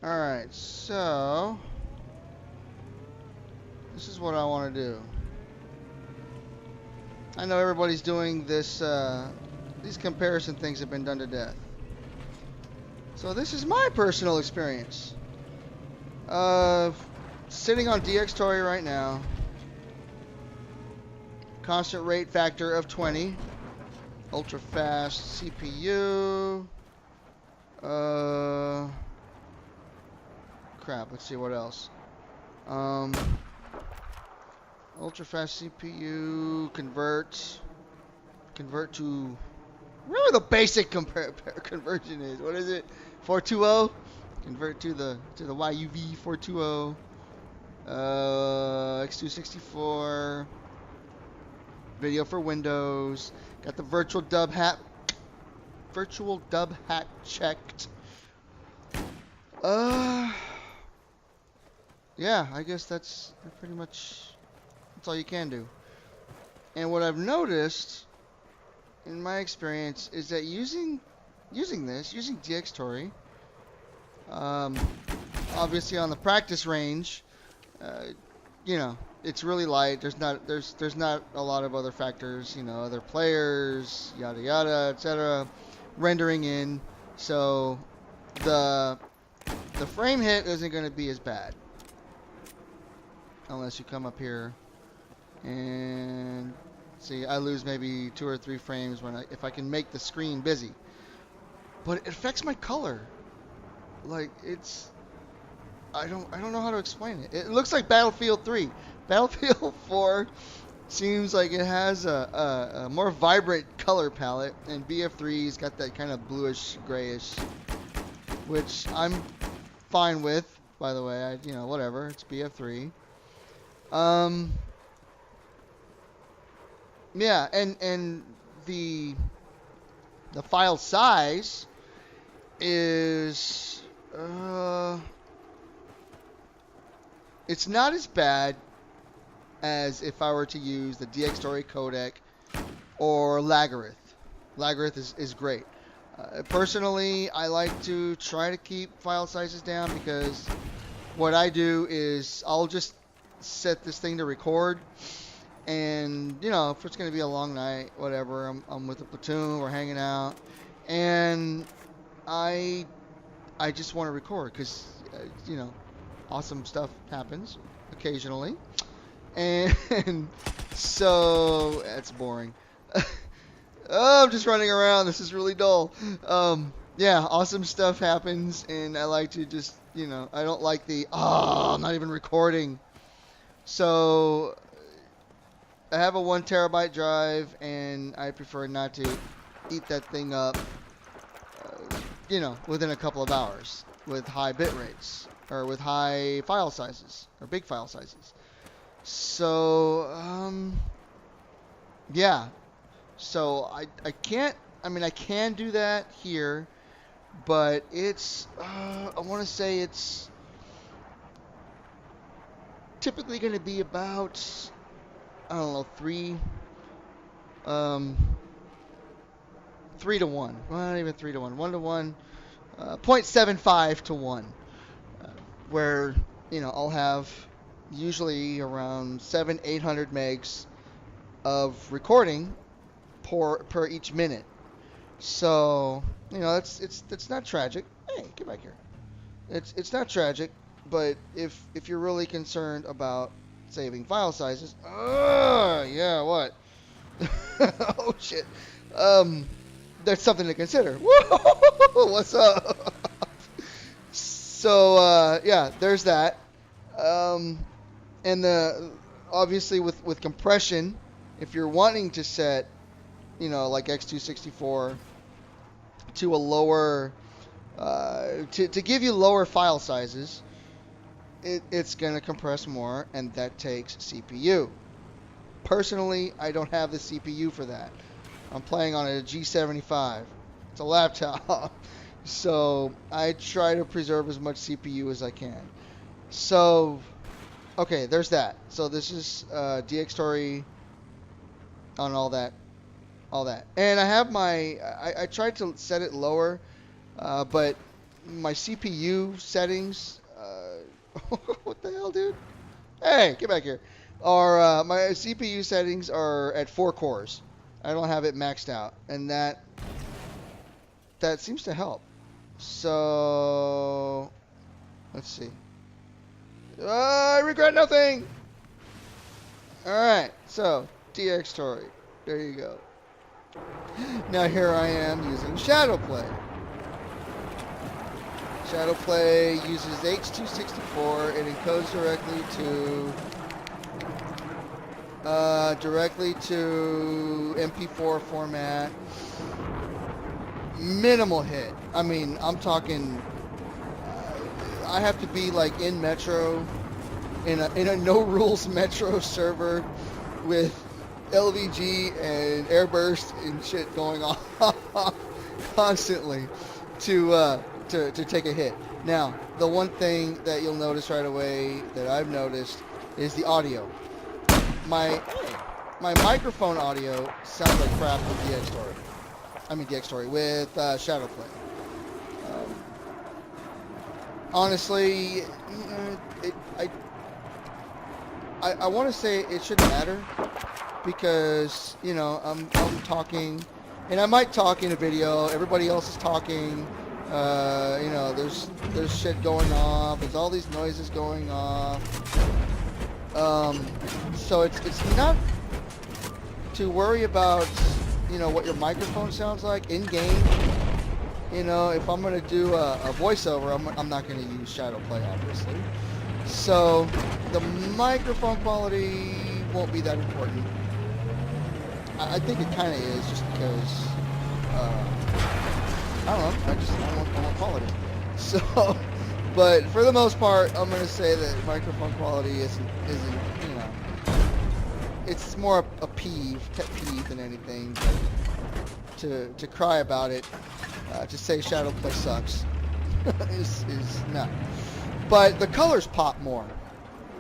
Alright, so this is what I want to do. I know everybody's doing this, these comparison things have been done to death. So this is my personal experience. Sitting on Dxtory right now. Constant rate factor of 20. Ultra fast CPU. Crap, let's see what else. Ultra fast CPU, convert to, whatever the basic conversion is. What is it? 420? Convert to the YUV 420. X264. Video for Windows. Got the virtual dub hack checked. Yeah, I guess that's pretty much, that's all you can do. And what I've noticed in my experience is that using Dxtory, obviously on the practice range, you know, it's really light. There's not a lot of other factors, you know, other players, yada yada, etc. rendering in, so the frame hit isn't going to be as bad unless you come up here and see. I lose maybe 2 or 3 frames if I can make the screen busy, but it affects my color. Like, it's, I don't know how to explain it. It looks like Battlefield 3. Battlefield 4 seems like it has a more vibrant color palette, and BF3's got that kind of bluish, grayish, which I'm fine with, by the way. You know, whatever. It's BF3. Yeah, and the file size is it's not as bad as if I were to use the Dxtory codec or lagarith. Lagarith is great. Personally, I like to try to keep file sizes down, because what I do is I'll just set this thing to record, and you know, if it's going to be a long night, whatever, I'm with the platoon, we're hanging out, and I just want to record, because you know, awesome stuff happens occasionally, and so that's boring. Oh, I'm just running around. This is really dull. Yeah, awesome stuff happens, and I like to just, you know, I don't like I'm not even recording. So I have a 1 terabyte drive, and I prefer not to eat that thing up, you know, within a couple of hours with high bit rates, or with high file sizes, or big file sizes. So, yeah. So I can't, I mean, I can do that here, but it's, I want to say it's typically going to be about, I don't know, 3 to 1. Well, not even 3 to 1. 1 to 1, 0.75 to 1, where, you know, I'll have usually around 700-800 megs of recording per each minute. So, you know, it's not tragic. Hey, get back here. It's not tragic, but if you're really concerned about saving file sizes, yeah, what? Oh shit. That's something to consider. Whoa, what's up? So, yeah, there's that. And obviously with compression, if you're wanting to set, you know, like X264 to a lower, to give you lower file sizes, it's going to compress more, and that takes CPU. Personally, I don't have the CPU for that. I'm playing on a G75. It's a laptop. So I try to preserve as much CPU as I can. So, okay, there's that. So this is Dxtory on all that. And I have my, I tried to set it lower, but my CPU settings. What the hell, dude? Hey, get back here. My CPU settings are at 4 cores. I don't have it maxed out, and that seems to help. So let's see. I regret nothing. All right, so Dxtory. There you go. Now here I am using Shadowplay. Shadowplay uses H.264. It encodes directly to MP4 format. Minimal hit. I mean, I'm talking. I have to be like in Metro, in a no rules Metro server with LVG and airburst and shit going on constantly to take a hit. Now, the one thing that you'll notice right away that I've noticed is the audio. My microphone audio sounds like crap with Dxtory with Shadowplay. Honestly, I want to say it shouldn't matter because I'm talking, and I might talk in a video. Everybody else is talking. There's shit going off. There's all these noises going off. So it's not to worry about what your microphone sounds like in game. If I'm gonna do a voiceover, I'm not gonna use Shadowplay, obviously. So the microphone quality won't be that important. I think it kind of is, just because I don't know. I want quality. So, but for the most part, I'm gonna say that microphone quality isn't it's more a pet peeve than anything. But to cry about it, to say Shadowplay sucks is not. But the colors pop more.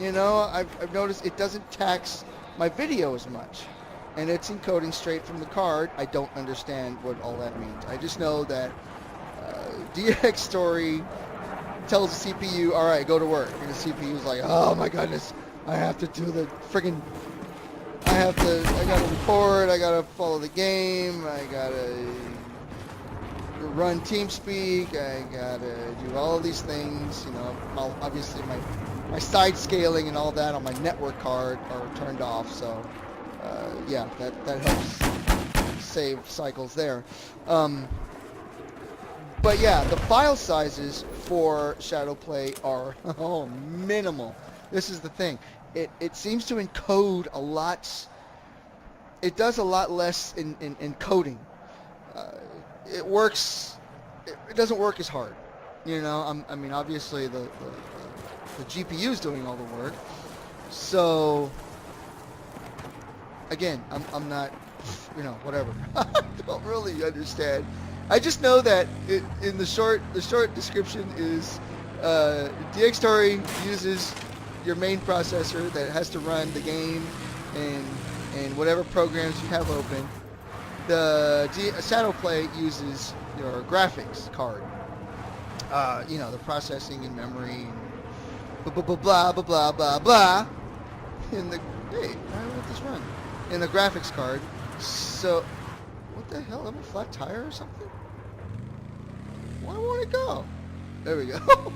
I've noticed it doesn't tax my video as much. And it's encoding straight from the card. I don't understand what all that means. I just know that Dxtory tells the CPU, all right, go to work. And the CPU is like, oh my goodness, I have to do the friggin', I gotta record, I gotta follow the game, I gotta run TeamSpeak, I gotta do all these things. Obviously my side scaling and all that on my network card are turned off, so yeah, that helps save cycles there. But yeah, the file sizes for Shadowplay are minimal. This is the thing. It seems to encode a lot. It does a lot less in encoding. It works. It doesn't work as hard. I mean, obviously the GPU is doing all the work. So again, I'm not, whatever. I don't really understand. I just know that in the short description is Dxtory uses your main processor that has to run the game and whatever programs you have open. The Shadowplay uses your graphics card. The processing and memory and blah blah blah blah blah blah. Hey, why won't this run? In the graphics card. So, what the hell? Am I a flat tire or something? Why won't it go? There we go.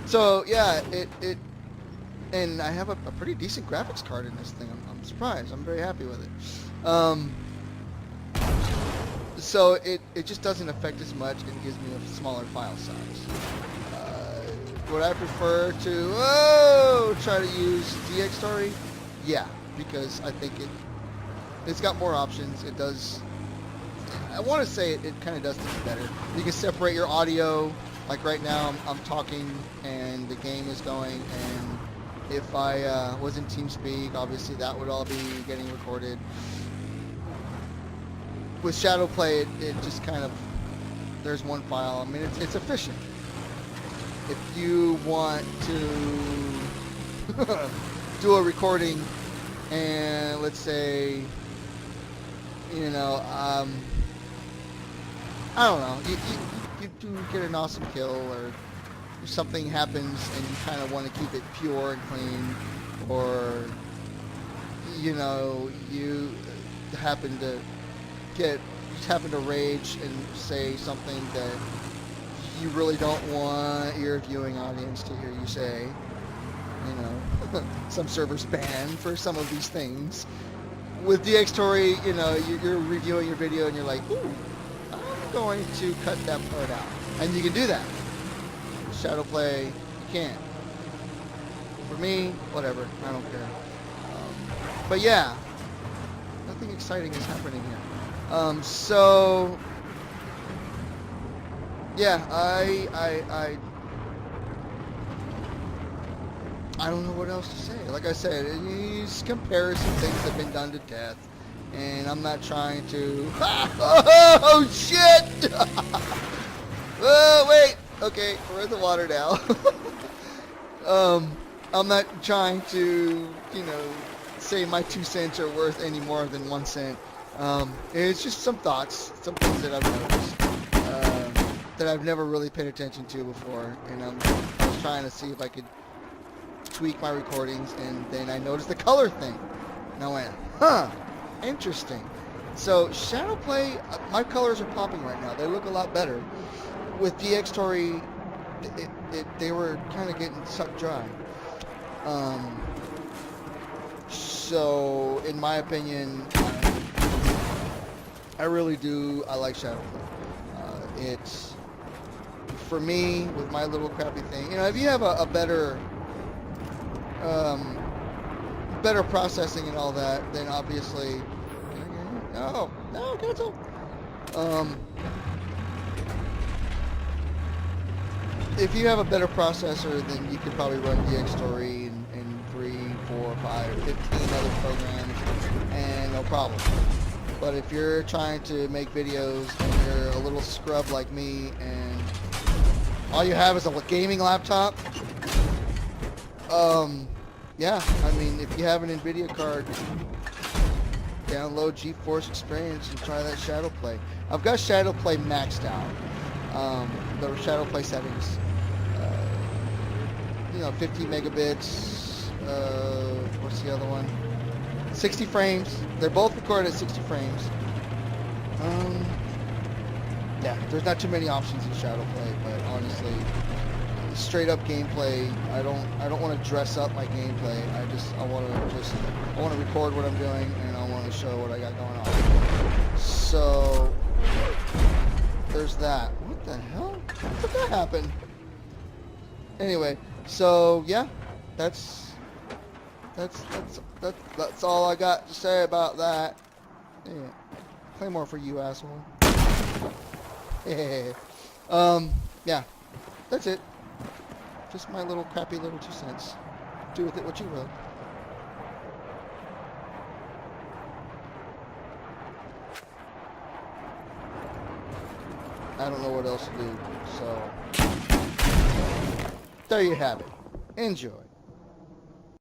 So yeah, it and I have a pretty decent graphics card in this thing. I'm surprised. I'm very happy with it. So it just doesn't affect as much and gives me a smaller file size. Would I prefer to try to use Dxtory? Yeah, because I think it's got more options. It does. I want to say it kind of does things better. You can separate your audio. Like right now, I'm talking and the game is going. And if I was in TeamSpeak, obviously that would all be getting recorded. With Shadowplay, it just kind of, there's one file. I mean, it's efficient. If you want to do a recording and let's say, I don't know, to get an awesome kill, or if something happens and you kind of want to keep it pure and clean, or you know, you happen to rage and say something that you really don't want your viewing audience to hear you say. You know, some servers ban for some of these things. With Dxtory, you know, you're reviewing your video and you're like, ooh, I'm going to cut that part out. And you can do that. Shadowplay, you can't. For me, whatever, I don't care. But yeah, nothing exciting is happening here. So, yeah, I don't know what else to say. Like I said, these comparison things have been done to death, and I'm not trying to. Oh shit! Oh wait. Okay, we're in the water now. I'm not trying to, you know, say my 2 cents are worth any more than 1 cent. It's just some thoughts, some things that I've noticed that I've never really paid attention to before, and I was trying to see if I could tweak my recordings, and then I noticed the color thing, and I went, huh, interesting. So Shadowplay, my colors are popping right now. They look a lot better. With Dxtory, they were kind of getting sucked dry. So in my opinion, I really do. I like Shadowplay. It's, for me, with my little crappy thing. You know, if you have a better better processing and all that, then obviously, no, cancel. If you have a better processor, then you could probably run Dxtory in 3, 4, 5, 15 other programs, and no problem. But if you're trying to make videos and you're a little scrub like me, and all you have is a gaming laptop, yeah, I mean, if you have an NVIDIA card, download GeForce Experience and try that Shadowplay. I've got Shadowplay maxed out. The Shadowplay settings, you know, 50 megabits, what's the other one? 60 frames. They're both recorded at 60 frames. Yeah, there's not too many options in Shadowplay, but honestly, straight up gameplay, I don't want to dress up my gameplay. I want to record what I'm doing, and I want to show what I got going on. So there's that. What the hell? How did that happen? Anyway, so yeah, that's all I got to say about that. Yeah. Play more for you, asshole. Yeah. Yeah, that's it. Just my little crappy little 2 cents. Do with it what you will. I don't know what else to do, so there you have it. Enjoy.